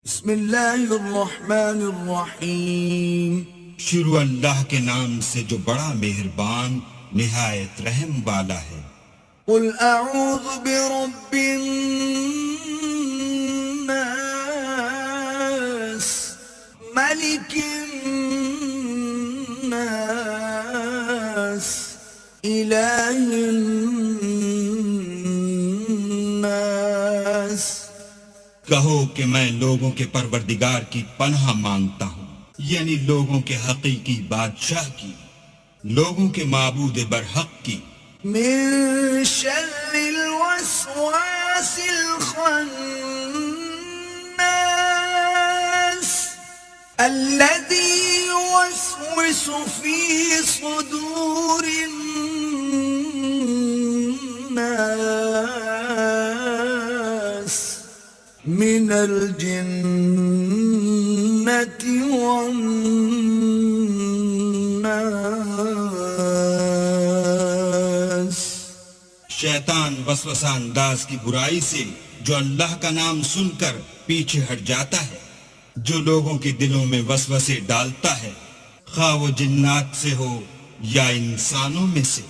بسم اللہ الرحمن الرحیم شروع اللہ کے نام سے جو بڑا مہربان نہایت رحم والا ہے۔ قل اعوذ برب الناس ملک الناس الہ الناس۔ کہو کہ میں لوگوں کے پروردگار کی پناہ مانگتا ہوں، یعنی لوگوں کے حقیقی بادشاہ کی، لوگوں کے معبود برحق کی، من شر الوسواس الخناس الذي يوسوس في صدور الناس من الجنة والناس۔ شیطان وسوسہ انداز کی برائی سے جو اللہ کا نام سن کر پیچھے ہٹ جاتا ہے، جو لوگوں کے دلوں میں وسوسے ڈالتا ہے، خواہ وہ جنات سے ہو یا انسانوں میں سے۔